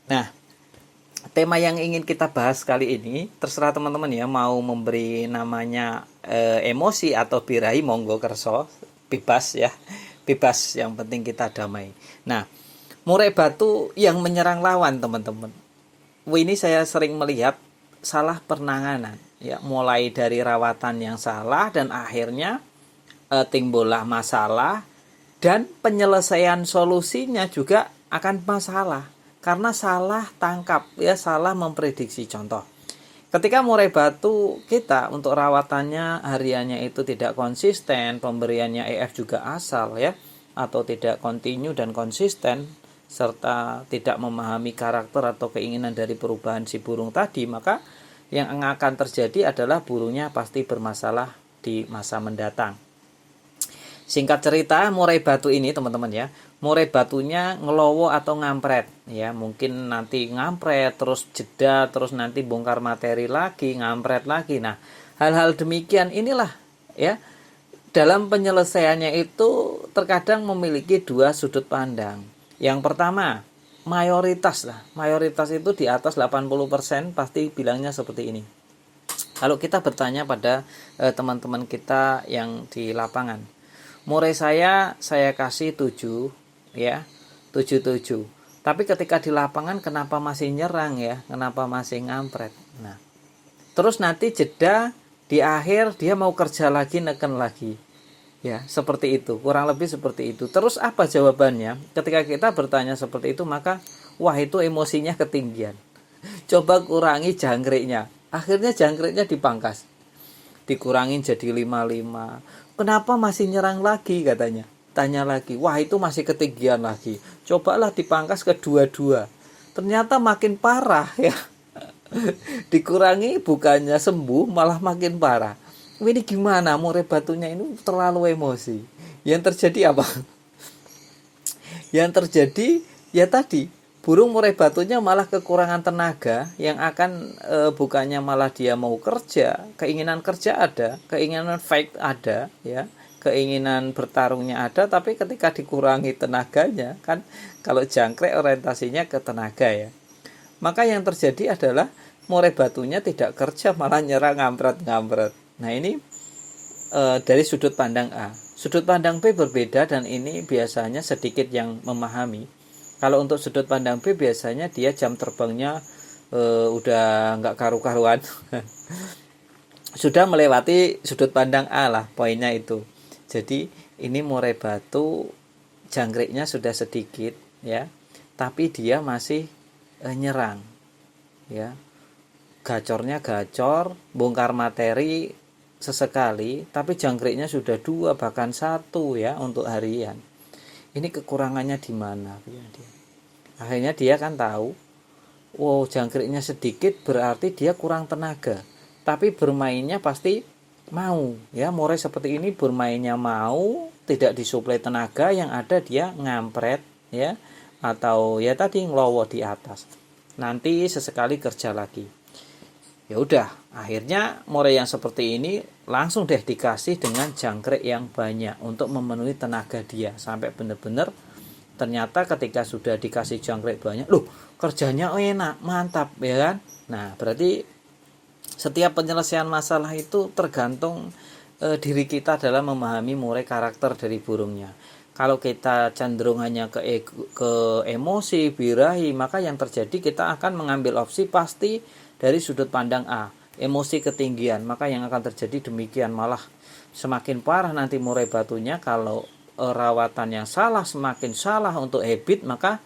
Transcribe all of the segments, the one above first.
Nah, tema yang ingin kita bahas kali ini, terserah teman-teman ya, mau memberi namanya emosi atau birahi, monggo kerso, bebas ya, bebas, yang penting kita damai. Nah, murai batu yang menyerang lawan teman-teman, ini saya sering melihat salah penanganan ya, mulai dari rawatan yang salah dan akhirnya timbullah masalah, dan penyelesaian solusinya juga akan masalah karena salah tangkap ya, salah memprediksi. Contoh, ketika murai batu kita untuk rawatannya hariannya itu tidak konsisten, pemberiannya EF juga asal ya, atau tidak kontinu dan konsisten, serta tidak memahami karakter atau keinginan dari perubahan si burung tadi, maka yang akan terjadi adalah burungnya pasti bermasalah di masa mendatang. Singkat cerita, murai batu ini teman-teman ya, murai batunya ngelowo atau ngampret ya, mungkin nanti ngampret terus jeda, terus nanti bongkar materi lagi, ngampret lagi. Nah, hal-hal demikian inilah ya, dalam penyelesaiannya itu terkadang memiliki dua sudut pandang. Yang pertama, mayoritas itu di atas 80% pasti bilangnya seperti ini. Kalau kita bertanya pada teman-teman kita yang di lapangan, murai saya kasih 7 ya, 7. Tapi ketika di lapangan kenapa masih nyerang ya? Kenapa masih ngampret? Nah, terus nanti jeda di akhir dia mau kerja lagi, neken lagi. Ya, seperti itu. Kurang lebih seperti itu. Terus apa jawabannya? Ketika kita bertanya seperti itu, maka wah, itu emosinya ketinggian. Coba kurangi jangkriknya. Akhirnya jangkriknya dipangkas, dikurangin jadi 55. Kenapa masih nyerang lagi katanya? Tanya lagi, wah itu masih ketinggian lagi. Cobalah dipangkas ke 22. Ternyata makin parah ya. Dikurangi bukannya sembuh, malah makin parah. Ini gimana, murai batunya ini terlalu emosi. Yang terjadi apa? Yang terjadi ya tadi, burung murai batunya malah kekurangan tenaga, yang akan bukannya malah dia mau kerja, keinginan kerja ada, keinginan fight ada ya, keinginan bertarungnya ada, tapi ketika dikurangi tenaganya kan, kalau jangkrik orientasinya ke tenaga ya, maka yang terjadi adalah murai batunya tidak kerja, malah nyerang, ngampret. Nah, ini dari sudut pandang A. Sudut pandang B berbeda, dan ini biasanya sedikit yang memahami. Kalau untuk sudut pandang B biasanya dia jam terbangnya udah nggak karu-karuan. Sudah melewati sudut pandang A lah, poinnya itu. Jadi ini murai batu jangkriknya sudah sedikit ya, tapi dia masih nyerang ya. Gacornya gacor, bongkar materi sesekali, tapi jangkriknya sudah 2 bahkan 1 ya untuk harian. Ini kekurangannya di mana? Akhirnya dia kan tahu, wow, jangkriknya sedikit berarti dia kurang tenaga. Tapi bermainnya pasti mau ya, murai seperti ini bermainnya mau, tidak disuplai tenaga, yang ada dia ngampret ya, atau ya tadi ngelowo di atas. Nanti sesekali kerja lagi. Ya udah, akhirnya murai yang seperti ini langsung deh dikasih dengan jangkrik yang banyak untuk memenuhi tenaga dia, sampai benar-benar ternyata ketika sudah dikasih jangkrik banyak, loh kerjanya enak, mantap ya kan. Nah, berarti setiap penyelesaian masalah itu tergantung diri kita dalam memahami murai karakter dari burungnya. Kalau kita cenderung hanya ke emosi, birahi, maka yang terjadi kita akan mengambil opsi pasti dari sudut pandang A, emosi ketinggian. Maka yang akan terjadi demikian, malah semakin parah nanti murai batunya. Kalau rawatan yang salah, semakin salah untuk habit, maka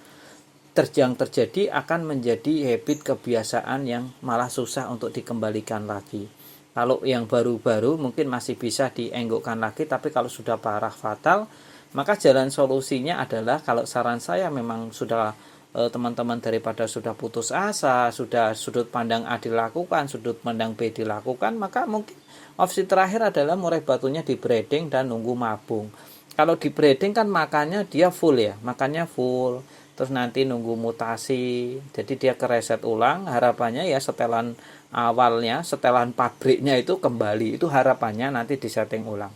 yang terjadi akan menjadi habit, kebiasaan yang malah susah untuk dikembalikan lagi. Kalau yang baru-baru mungkin masih bisa dienggukkan lagi, tapi kalau sudah parah fatal, maka jalan solusinya adalah, kalau saran saya memang sudah teman-teman daripada sudah putus asa, sudah sudut pandang A dilakukan, sudut pandang B dilakukan, maka mungkin opsi terakhir adalah murai batunya di breeding dan nunggu mabung. Kalau di breeding kan makannya dia full ya, makannya full, terus nanti nunggu mutasi, jadi dia kereset ulang. Harapannya ya setelan awalnya, setelan pabriknya itu kembali, itu harapannya nanti disetting ulang.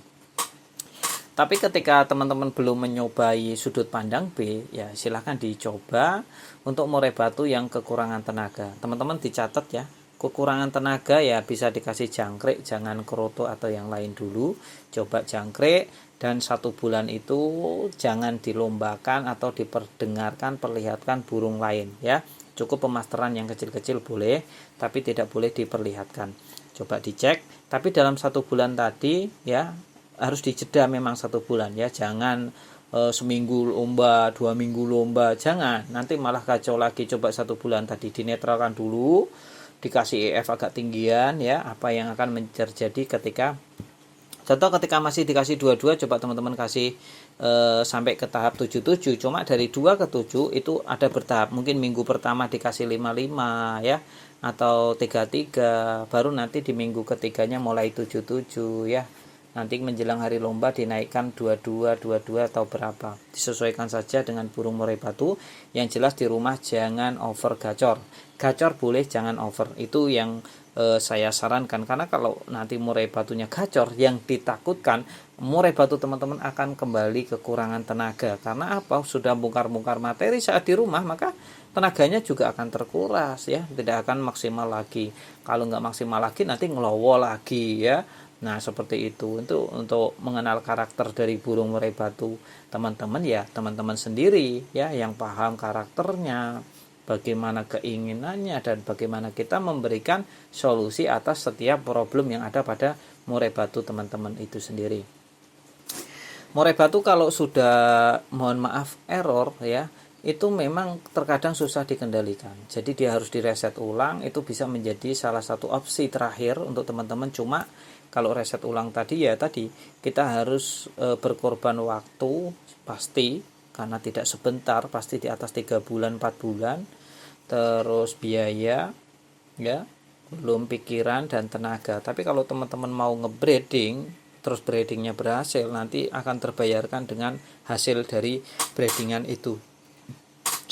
Tapi ketika teman-teman belum mencobai sudut pandang B, ya silahkan dicoba untuk murai batu yang kekurangan tenaga. Teman-teman dicatat ya, kekurangan tenaga ya bisa dikasih jangkrik, jangan kroto atau yang lain dulu. Coba jangkrik, dan 1 bulan itu jangan dilombakan atau diperdengarkan, perlihatkan burung lain ya. Cukup pemasteran yang kecil-kecil boleh, tapi tidak boleh diperlihatkan. Coba dicek, tapi dalam 1 bulan tadi ya harus dijeda memang 1 bulan ya, jangan seminggu lomba, 2 minggu lomba, jangan, nanti malah kacau lagi. Coba 1 bulan tadi dinetralkan dulu, dikasih EF agak tinggian ya, apa yang akan terjadi ketika contoh ketika masih dikasih 22, coba teman-teman kasih sampai ke tahap 77. Cuma dari 2 ke 7 itu ada bertahap. Mungkin minggu pertama dikasih 55 ya, atau 33, baru nanti di minggu ketiganya mulai 77 ya. Nanti menjelang hari lomba dinaikkan 22, 22 atau berapa. Disesuaikan saja dengan burung murai batu. Yang jelas di rumah jangan over gacor. Gacor boleh, jangan over. Itu yang saya sarankan, karena kalau nanti murai batunya gacor, yang ditakutkan murai batu teman-teman akan kembali kekurangan tenaga. Karena apa? Sudah bongkar-bongkar materi saat di rumah, maka tenaganya juga akan terkuras ya, tidak akan maksimal lagi. Kalau nggak maksimal lagi nanti ngelowo lagi ya. Nah seperti itu. Untuk mengenal karakter dari burung murai batu teman-teman ya, teman-teman sendiri ya yang paham karakternya, bagaimana keinginannya, dan bagaimana kita memberikan solusi atas setiap problem yang ada pada murai batu teman-teman itu sendiri. Murai batu kalau sudah mohon maaf error ya, itu memang terkadang susah dikendalikan. Jadi dia harus direset ulang, itu bisa menjadi salah satu opsi terakhir untuk teman-teman. Cuma kalau reset ulang tadi ya tadi kita harus berkorban waktu pasti, karena tidak sebentar, pasti di atas 3 bulan 4 bulan, terus biaya ya, belum pikiran dan tenaga. Tapi kalau teman-teman mau ngebreeding, terus breedingnya berhasil, nanti akan terbayarkan dengan hasil dari breedingan itu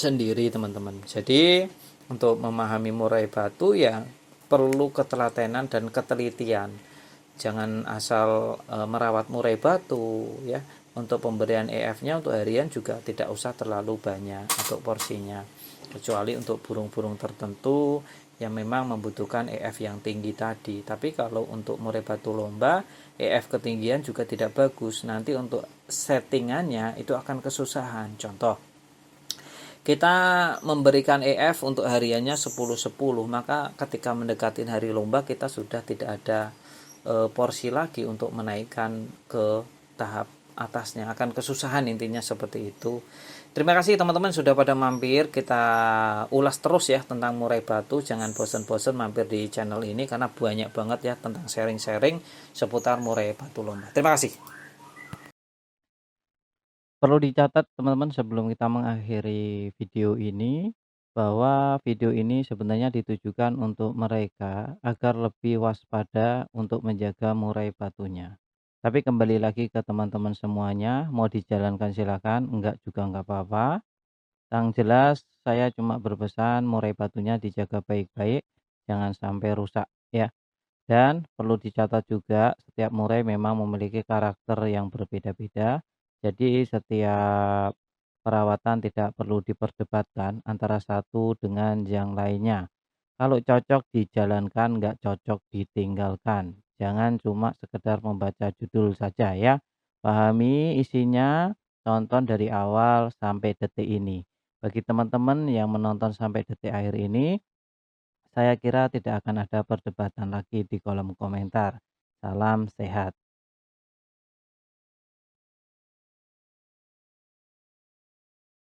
sendiri teman-teman. Jadi untuk memahami murai batu ya perlu ketelatenan dan ketelitian. Jangan asal merawat murai batu ya. Untuk pemberian EF-nya untuk harian juga tidak usah terlalu banyak untuk porsinya, kecuali untuk burung-burung tertentu yang memang membutuhkan EF yang tinggi tadi. Tapi kalau untuk murai batu lomba, EF ketinggian juga tidak bagus. Nanti untuk settingannya itu akan kesusahan. Contoh, kita memberikan EF untuk hariannya 10-10, maka ketika mendekati hari lomba kita sudah tidak ada porsi lagi untuk menaikkan ke tahap atasnya, akan kesusahan intinya seperti itu. Terima kasih teman-teman sudah pada mampir, kita ulas terus ya tentang murai batu. Jangan bosan-bosan mampir di channel ini karena banyak banget ya tentang sharing-sharing seputar murai batu lomba. Terima kasih. Perlu dicatat teman-teman sebelum kita mengakhiri video ini, bahwa video ini sebenarnya ditujukan untuk mereka agar lebih waspada untuk menjaga murai batunya. Tapi kembali lagi ke teman-teman semuanya, mau dijalankan silakan, enggak juga enggak apa-apa. Yang jelas saya cuma berpesan murai batunya dijaga baik-baik, jangan sampai rusak ya. Dan perlu dicatat juga, setiap murai memang memiliki karakter yang berbeda-beda. Jadi setiap perawatan tidak perlu diperdebatkan antara satu dengan yang lainnya. Kalau cocok dijalankan, nggak cocok ditinggalkan. Jangan cuma sekedar membaca judul saja ya. Pahami isinya, tonton dari awal sampai detik ini. Bagi teman-teman yang menonton sampai detik akhir ini, saya kira tidak akan ada perdebatan lagi di kolom komentar. Salam sehat.